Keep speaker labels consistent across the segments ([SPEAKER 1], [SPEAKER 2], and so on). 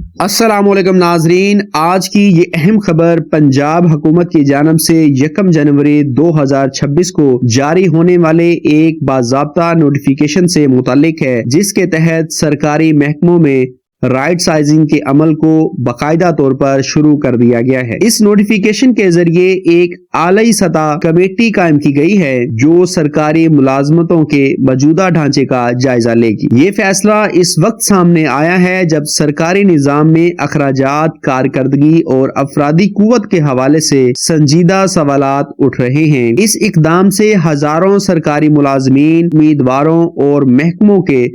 [SPEAKER 1] السلام علیکم ناظرین، آج کی یہ اہم خبر پنجاب حکومت کی جانب سے 1 جنوری 2026 کو جاری ہونے والے ایک باضابطہ نوٹیفیکیشن سے متعلق ہے، جس کے تحت سرکاری محکموں میں رائٹ سائزنگ کے عمل کو باقاعدہ طور پر شروع کر دیا گیا ہے۔ اس نوٹیفیکیشن کے ذریعے ایک اعلیٰ سطح کمیٹی قائم کی گئی ہے جو سرکاری ملازمتوں کے موجودہ ڈھانچے کا جائزہ لے گی۔ یہ فیصلہ اس وقت سامنے آیا ہے جب سرکاری نظام میں اخراجات، کارکردگی اور افرادی قوت کے حوالے سے سنجیدہ سوالات اٹھ رہے ہیں۔ اس اقدام سے ہزاروں سرکاری ملازمین، امیدواروں اور محکموں کے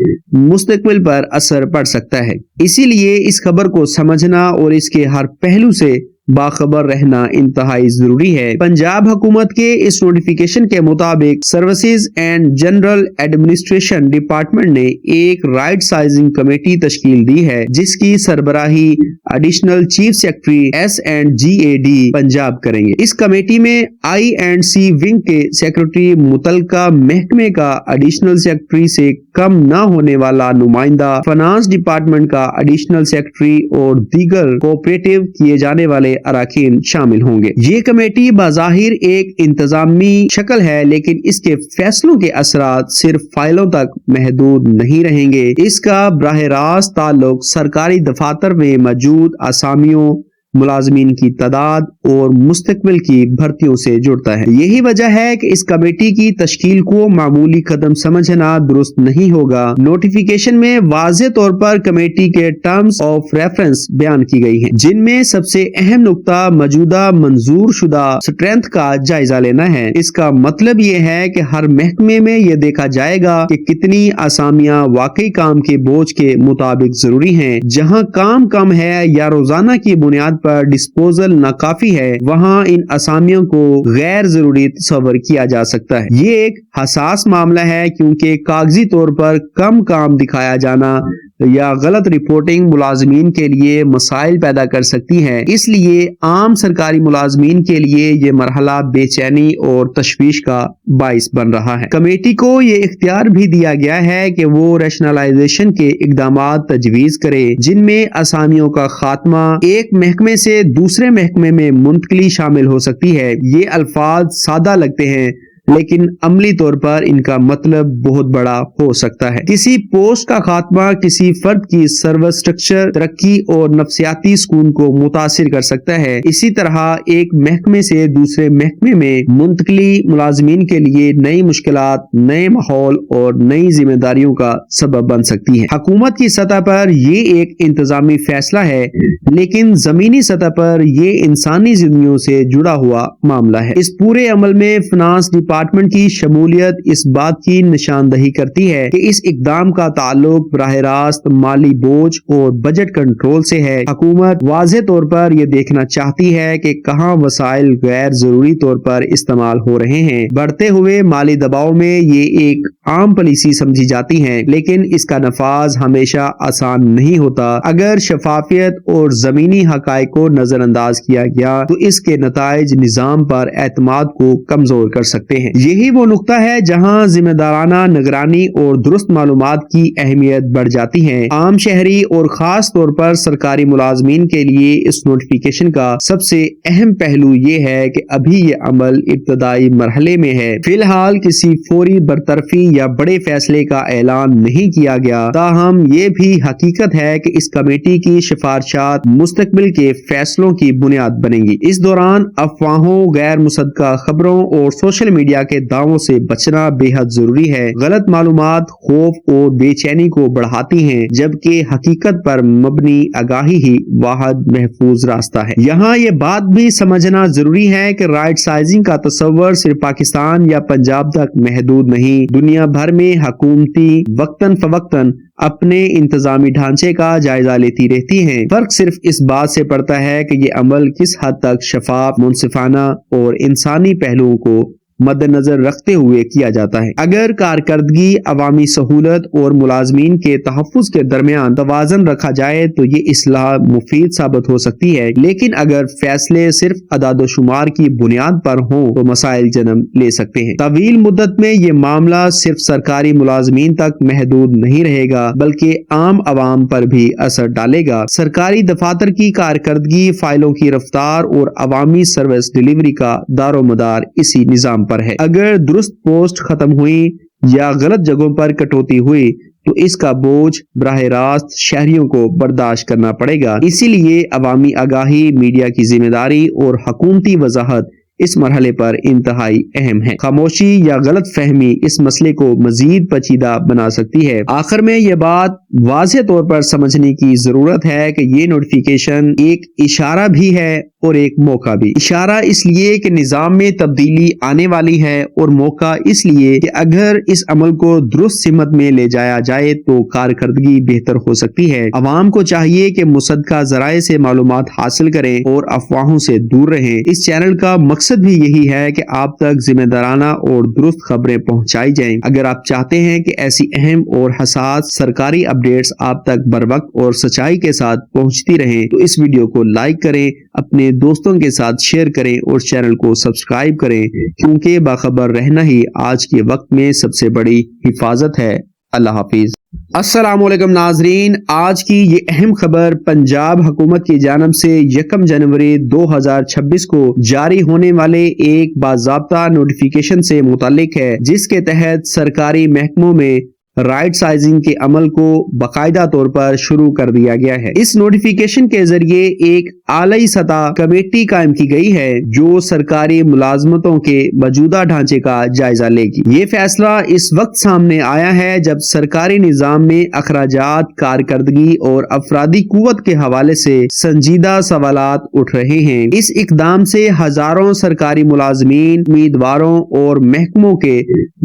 [SPEAKER 1] مستقبل پر اثر پڑ سکتا ہے۔ اسی لیے اس خبر کو سمجھنا اور اس کے ہر پہلو سے باخبر رہنا انتہائی ضروری ہے۔ پنجاب حکومت کے اس نوٹیفیکیشن کے مطابق services and general administration department نے ایک رائٹ سائزنگ کمیٹی تشکیل دی ہے، جس کی سربراہی additional chief secretary S&GAD Punjab کریں گے۔ اس کمیٹی میں I&C ونگ کے سیکرٹری، متعلقہ محکمے کا ایڈیشنل سیکرٹری سے کم نہ ہونے والا نمائندہ، فنانس ڈپارٹمنٹ کا ایڈیشنل سیکرٹری اور دیگر کوآپریٹو کیے جانے والے اراکین شامل ہوں گے۔ یہ کمیٹی بظاہر ایک انتظامی شکل ہے، لیکن اس کے فیصلوں کے اثرات صرف فائلوں تک محدود نہیں رہیں گے۔ اس کا براہ راست تعلق سرکاری دفاتر میں موجود اسامیوں، ملازمین کی تعداد اور مستقبل کی بھرتیوں سے جڑتا ہے۔ یہی وجہ ہے کہ اس کمیٹی کی تشکیل کو معمولی قدم سمجھنا درست نہیں ہوگا۔ نوٹیفیکیشن میں واضح طور پر کمیٹی کے ٹرمز آف ریفرنس بیان کی گئی ہیں، جن میں سب سے اہم نقطہ موجودہ منظور شدہ اسٹرینتھ کا جائزہ لینا ہے۔ اس کا مطلب یہ ہے کہ ہر محکمے میں یہ دیکھا جائے گا کہ کتنی اسامیاں واقعی کام کے بوجھ کے مطابق ضروری ہیں۔ جہاں کام کم ہے یا روزانہ کی بنیاد پر ڈسپوزل ناکافی ہے، وہاں ان اسامیوں کو غیر ضروری تصور کیا جا سکتا ہے۔ یہ ایک حساس معاملہ ہے کیونکہ کاغذی طور پر کم کام دکھایا جانا یا غلط رپورٹنگ ملازمین کے لیے مسائل پیدا کر سکتی ہے۔ اس لیے عام سرکاری ملازمین کے لیے یہ مرحلہ بے چینی اور تشویش کا باعث بن رہا ہے۔ کمیٹی کو یہ اختیار بھی دیا گیا ہے کہ وہ ریشنلائزیشن کے اقدامات تجویز کرے، جن میں اسامیوں کا خاتمہ، ایک محکمے سے دوسرے محکمے میں منتقلی شامل ہو سکتی ہے۔ یہ الفاظ سادہ لگتے ہیں، لیکن عملی طور پر ان کا مطلب بہت بڑا ہو سکتا ہے۔ کسی پوسٹ کا خاتمہ کسی فرد کی سروس اسٹرکچر، ترقی اور نفسیاتی سکون کو متاثر کر سکتا ہے۔ اسی طرح ایک محکمے سے دوسرے محکمے میں منتقلی ملازمین کے لیے نئی مشکلات، نئے ماحول اور نئی ذمہ داریوں کا سبب بن سکتی ہے۔ حکومت کی سطح پر یہ ایک انتظامی فیصلہ ہے، لیکن زمینی سطح پر یہ انسانی زندگیوں سے جڑا ہوا معاملہ ہے۔ اس پورے عمل میں فنانس ڈپارٹمنٹ کی شمولیت اس بات کی نشاندہی کرتی ہے کہ اس اقدام کا تعلق براہ راست مالی بوجھ اور بجٹ کنٹرول سے ہے۔ حکومت واضح طور پر یہ دیکھنا چاہتی ہے کہ کہاں وسائل غیر ضروری طور پر استعمال ہو رہے ہیں۔ بڑھتے ہوئے مالی دباؤ میں یہ ایک عام پالیسی سمجھی جاتی ہے، لیکن اس کا نفاذ ہمیشہ آسان نہیں ہوتا۔ اگر شفافیت اور زمینی حقائق کو نظر انداز کیا گیا تو اس کے نتائج نظام پر اعتماد کو کمزور کر سکتے ہیں۔ یہی وہ نقطہ ہے جہاں ذمہ دارانہ نگرانی اور درست معلومات کی اہمیت بڑھ جاتی ہے۔ عام شہری اور خاص طور پر سرکاری ملازمین کے لیے اس نوٹیفیکیشن کا سب سے اہم پہلو یہ ہے کہ ابھی یہ عمل ابتدائی مرحلے میں ہے۔ فی الحال کسی فوری برطرفی یا بڑے فیصلے کا اعلان نہیں کیا گیا، تاہم یہ بھی حقیقت ہے کہ اس کمیٹی کی سفارشات مستقبل کے فیصلوں کی بنیاد بنیں گی۔ اس دوران افواہوں، غیر مصدقہ خبروں اور سوشل میڈیا کے دعووں سے بچنا بے حد ضروری ہے۔ غلط معلومات خوف اور بے چینی کو بڑھاتی ہیں، جبکہ حقیقت پر مبنی آگاہی ہی واحد محفوظ راستہ ہے۔ یہاں یہ بات بھی سمجھنا ضروری ہے کہ رائٹ سائزنگ کا تصور صرف پاکستان یا پنجاب تک محدود نہیں۔ دنیا بھر میں حکومتی وقتاً فوقتاً اپنے انتظامی ڈھانچے کا جائزہ لیتی رہتی ہیں۔ فرق صرف اس بات سے پڑتا ہے کہ یہ عمل کس حد تک شفاف، منصفانہ اور انسانی پہلوؤں کو مد نظر رکھتے ہوئے کیا جاتا ہے۔ اگر کارکردگی، عوامی سہولت اور ملازمین کے تحفظ کے درمیان توازن رکھا جائے تو یہ اصلاح مفید ثابت ہو سکتی ہے، لیکن اگر فیصلے صرف اعداد و شمار کی بنیاد پر ہوں تو مسائل جنم لے سکتے ہیں۔ طویل مدت میں یہ معاملہ صرف سرکاری ملازمین تک محدود نہیں رہے گا بلکہ عام عوام پر بھی اثر ڈالے گا۔ سرکاری دفاتر کی کارکردگی، فائلوں کی رفتار اور عوامی سروس ڈیلیوری کا دار و مدار اسی نظام پر ہے۔ اگر درست پوسٹ ختم ہوئی یا غلط جگہوں پر کٹوتی ہوئی تو اس کا بوجھ براہ راست شہریوں کو برداشت کرنا پڑے گا۔ اسی لیے عوامی آگاہی، میڈیا کی ذمہ داری اور حکومتی وضاحت اس مرحلے پر انتہائی اہم ہے۔ خاموشی یا غلط فہمی اس مسئلے کو مزید پیچیدہ بنا سکتی ہے۔ آخر میں یہ بات واضح طور پر سمجھنے کی ضرورت ہے کہ یہ نوٹیفیکیشن ایک اشارہ بھی ہے اور ایک موقع بھی۔ اشارہ اس لیے کہ نظام میں تبدیلی آنے والی ہے، اور موقع اس لیے کہ اگر اس عمل کو درست سمت میں لے جایا جائے تو کارکردگی بہتر ہو سکتی ہے۔ عوام کو چاہیے کہ مصدقہ ذرائع سے معلومات حاصل کریں اور افواہوں سے دور رہیں۔ اس چینل کا مقصد بھی یہی ہے کہ آپ تک ذمہ دارانہ اور درست خبریں پہنچائی جائیں۔ اگر آپ چاہتے ہیں کہ ایسی اہم اور حساس سرکاری اپڈیٹس آپ تک بروقت اور سچائی کے ساتھ پہنچتی رہیں تو اس ویڈیو کو لائک کریں، اپنے دوستوں کے ساتھ شیئر کریں اور چینل کو سبسکرائب کریں، کیونکہ باخبر رہنا ہی آج کے وقت میں سب سے بڑی حفاظت ہے۔ اللہ حافظ۔ السلام علیکم ناظرین، آج کی یہ اہم خبر پنجاب حکومت کی جانب سے 1 جنوری 2026 کو جاری ہونے والے ایک باضابطہ نوٹیفیکیشن سے متعلق ہے، جس کے تحت سرکاری محکموں میں رائٹ سائزنگ کے عمل کو باقاعدہ طور پر شروع کر دیا گیا ہے۔ اس نوٹیفیکیشن کے ذریعے ایک اعلیٰ سطح کمیٹی قائم کی گئی ہے جو سرکاری ملازمتوں کے موجودہ ڈھانچے کا جائزہ لے گی۔ یہ فیصلہ اس وقت سامنے آیا ہے جب سرکاری نظام میں اخراجات، کارکردگی اور افرادی قوت کے حوالے سے سنجیدہ سوالات اٹھ رہے ہیں۔ اس اقدام سے ہزاروں سرکاری ملازمین، امیدواروں اور محکموں کے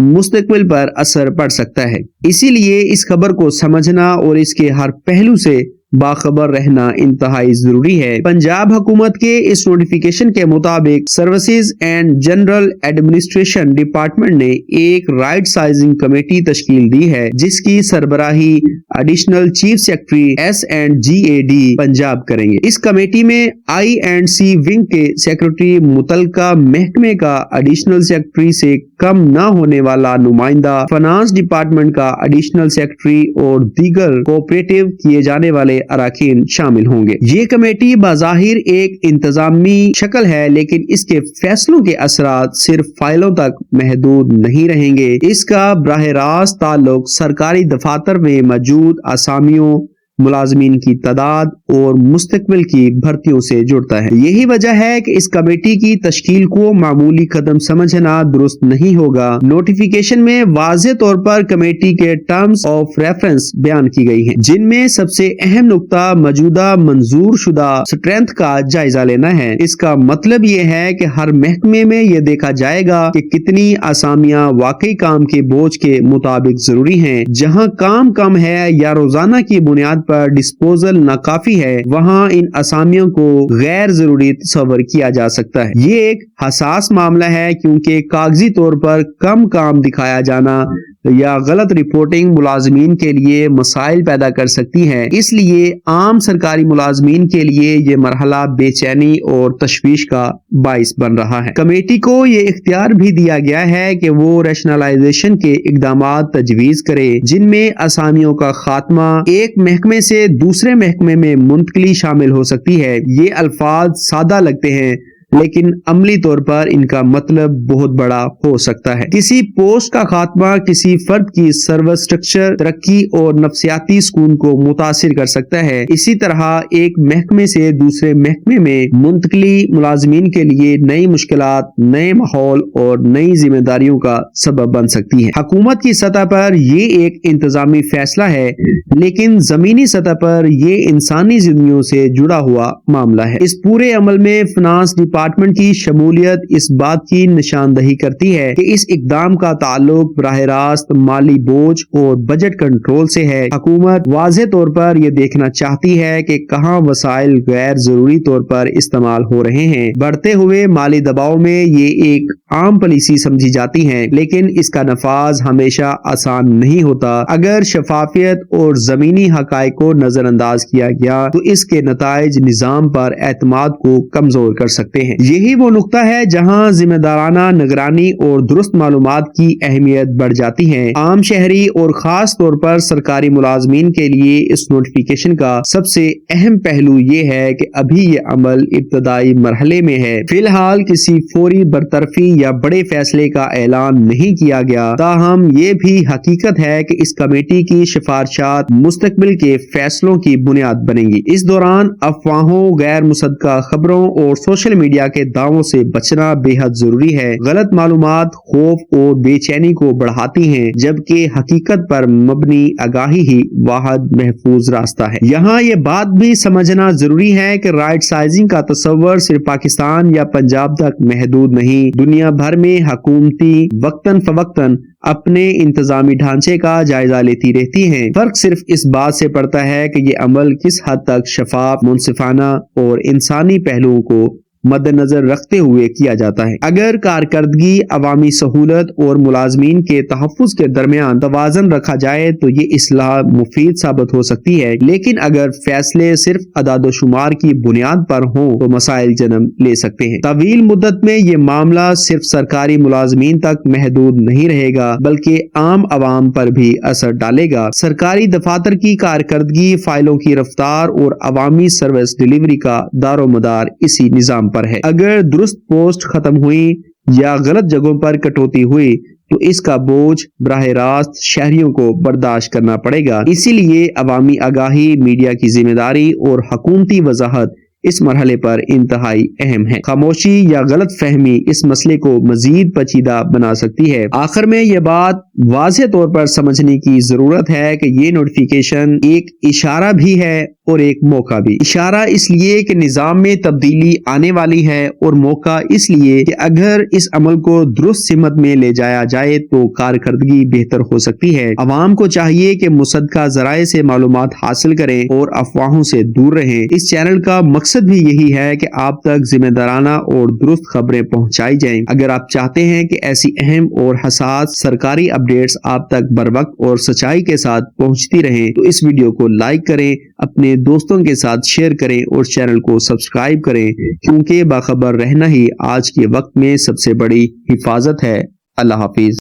[SPEAKER 1] مستقبل پر اثر پڑ سکتا ہے۔ اسی لیے اس خبر کو سمجھنا اور اس کے ہر پہلو سے باخبر رہنا انتہائی ضروری ہے۔ پنجاب حکومت کے اس نوٹیفیکیشن کے مطابق services and general administration department نے ایک رائٹ سائزنگ کمیٹی تشکیل دی ہے، جس کی سربراہی additional chief secretary S&GAD Punjab کریں گے۔ اس کمیٹی میں I&C ونگ کے سیکرٹری، متعلقہ محکمے کا ایڈیشنل سیکرٹری سے کم نہ ہونے والا نمائندہ، فنانس ڈپارٹمنٹ کا ایڈیشنل سیکرٹری اور دیگر کوآپریٹو کیے جانے والے اراکین شامل ہوں گے۔ یہ کمیٹی بظاہر ایک انتظامی شکل ہے، لیکن اس کے فیصلوں کے اثرات صرف فائلوں تک محدود نہیں رہیں گے۔ اس کا براہ راست تعلق سرکاری دفاتر میں موجود اسامیوں، ملازمین کی تعداد اور مستقبل کی بھرتیوں سے جڑتا ہے۔ یہی وجہ ہے کہ اس کمیٹی کی تشکیل کو معمولی قدم سمجھنا درست نہیں ہوگا۔ نوٹیفیکیشن میں واضح طور پر کمیٹی کے ٹرمز آف ریفرنس بیان کی گئی ہیں، جن میں سب سے اہم نقطہ موجودہ منظور شدہ اسٹرینتھ کا جائزہ لینا ہے۔ اس کا مطلب یہ ہے کہ ہر محکمے میں یہ دیکھا جائے گا کہ کتنی اسامیاں واقعی کام کے بوجھ کے مطابق ضروری ہیں۔ جہاں کام کم ہے یا روزانہ کی بنیاد پر ڈسپوزل ناکافی ہے، وہاں ان اسامیوں کو غیر ضروری تصور کیا جا سکتا ہے۔ یہ ایک حساس معاملہ ہے کیونکہ کاغذی طور پر کم کام دکھایا جانا یا غلط رپورٹنگ ملازمین کے لیے مسائل پیدا کر سکتی ہے۔ اس لیے عام سرکاری ملازمین کے لیے یہ مرحلہ بے چینی اور تشویش کا باعث بن رہا ہے۔ کمیٹی کو یہ اختیار بھی دیا گیا ہے کہ وہ ریشنلائزیشن کے اقدامات تجویز کرے، جن میں اسامیوں کا خاتمہ، ایک محکمے سے دوسرے محکمے میں منتقلی شامل ہو سکتی ہے۔ یہ الفاظ سادہ لگتے ہیں، لیکن عملی طور پر ان کا مطلب بہت بڑا ہو سکتا ہے۔ کسی پوسٹ کا خاتمہ کسی فرد کی سروس اسٹرکچر، ترقی اور نفسیاتی سکون کو متاثر کر سکتا ہے۔ اسی طرح ایک محکمے سے دوسرے محکمے میں منتقلی ملازمین کے لیے نئی مشکلات، نئے ماحول اور نئی ذمہ داریوں کا سبب بن سکتی ہے۔ حکومت کی سطح پر یہ ایک انتظامی فیصلہ ہے، لیکن زمینی سطح پر یہ انسانی زندگیوں سے جڑا ہوا معاملہ ہے۔ اس پورے عمل میں فنانس ڈپارٹمنٹ ڈپارٹمنٹ کی شمولیت اس بات کی نشاندہی کرتی ہے کہ اس اقدام کا تعلق براہ راست مالی بوجھ اور بجٹ کنٹرول سے ہے۔ حکومت واضح طور پر یہ دیکھنا چاہتی ہے کہ کہاں وسائل غیر ضروری طور پر استعمال ہو رہے ہیں۔ بڑھتے ہوئے مالی دباؤ میں یہ ایک عام پالیسی سمجھی جاتی ہے، لیکن اس کا نفاذ ہمیشہ آسان نہیں ہوتا۔ اگر شفافیت اور زمینی حقائق کو نظر انداز کیا گیا تو اس کے نتائج نظام پر اعتماد کو کمزور کر سکتے ہیں۔ یہی وہ نقطہ ہے جہاں ذمہ دارانہ نگرانی اور درست معلومات کی اہمیت بڑھ جاتی ہے۔ عام شہری اور خاص طور پر سرکاری ملازمین کے لیے اس نوٹیفیکیشن کا سب سے اہم پہلو یہ ہے کہ ابھی یہ عمل ابتدائی مرحلے میں ہے۔ فی الحال کسی فوری برطرفی یا بڑے فیصلے کا اعلان نہیں کیا گیا، تاہم یہ بھی حقیقت ہے کہ اس کمیٹی کی سفارشات مستقبل کے فیصلوں کی بنیاد بنیں گی۔ اس دوران افواہوں، غیر مصدقہ خبروں اور سوشل میڈیا کے دعووں سے بچنا بے حد ضروری ہے۔ غلط معلومات خوف اور بے چینی کو بڑھاتی ہیں، جبکہ حقیقت پر مبنی آگاہی ہی واحد محفوظ راستہ ہے۔ یہاں یہ بات بھی سمجھنا ضروری ہے کہ رائٹ سائزنگ کا تصور صرف پاکستان یا پنجاب تک محدود نہیں۔ دنیا بھر میں حکومتی وقتاً فوقتاً اپنے انتظامی ڈھانچے کا جائزہ لیتی رہتی ہیں۔ فرق صرف اس بات سے پڑتا ہے کہ یہ عمل کس حد تک شفاف، منصفانہ اور انسانی پہلوؤں کو مد نظر رکھتے ہوئے کیا جاتا ہے۔ اگر کارکردگی، عوامی سہولت اور ملازمین کے تحفظ کے درمیان توازن رکھا جائے تو یہ اصلاح مفید ثابت ہو سکتی ہے، لیکن اگر فیصلے صرف اعداد و شمار کی بنیاد پر ہوں تو مسائل جنم لے سکتے ہیں۔ طویل مدت میں یہ معاملہ صرف سرکاری ملازمین تک محدود نہیں رہے گا بلکہ عام عوام پر بھی اثر ڈالے گا۔ سرکاری دفاتر کی کارکردگی، فائلوں کی رفتار اور عوامی سروس ڈیلیوری کا دار و مدار اسی نظام پر ہے۔ اگر درست پوسٹ ختم ہوئی یا غلط جگہوں پر کٹوتی ہوئی تو اس کا بوجھ براہ راست شہریوں کو برداشت کرنا پڑے گا۔ اسی لیے عوامی آگاہی، میڈیا کی ذمہ داری اور حکومتی وضاحت اس مرحلے پر انتہائی اہم ہے۔ خاموشی یا غلط فہمی اس مسئلے کو مزید پیچیدہ بنا سکتی ہے۔ آخر میں یہ بات واضح طور پر سمجھنے کی ضرورت ہے کہ یہ نوٹیفیکیشن ایک اشارہ بھی ہے اور ایک موقع بھی۔ اشارہ اس لیے کہ نظام میں تبدیلی آنے والی ہے، اور موقع اس لیے کہ اگر اس عمل کو درست سمت میں لے جایا جائے تو کارکردگی بہتر ہو سکتی ہے۔ عوام کو چاہیے کہ مصدقہ ذرائع سے معلومات حاصل کریں اور افواہوں سے دور رہیں۔ اس چینل کا مقصد بھی یہی ہے کہ آپ تک ذمہ دارانہ اور درست خبریں پہنچائی جائیں۔ اگر آپ چاہتے ہیں کہ ایسی اہم اور حساس سرکاری اپڈیٹس آپ تک بروقت اور سچائی کے ساتھ پہنچتی رہیں تو اس ویڈیو کو لائک کریں، اپنے دوستوں کے ساتھ شیئر کریں اور چینل کو سبسکرائب کریں، کیونکہ باخبر رہنا ہی آج کے وقت میں سب سے بڑی حفاظت ہے۔ اللہ حافظ۔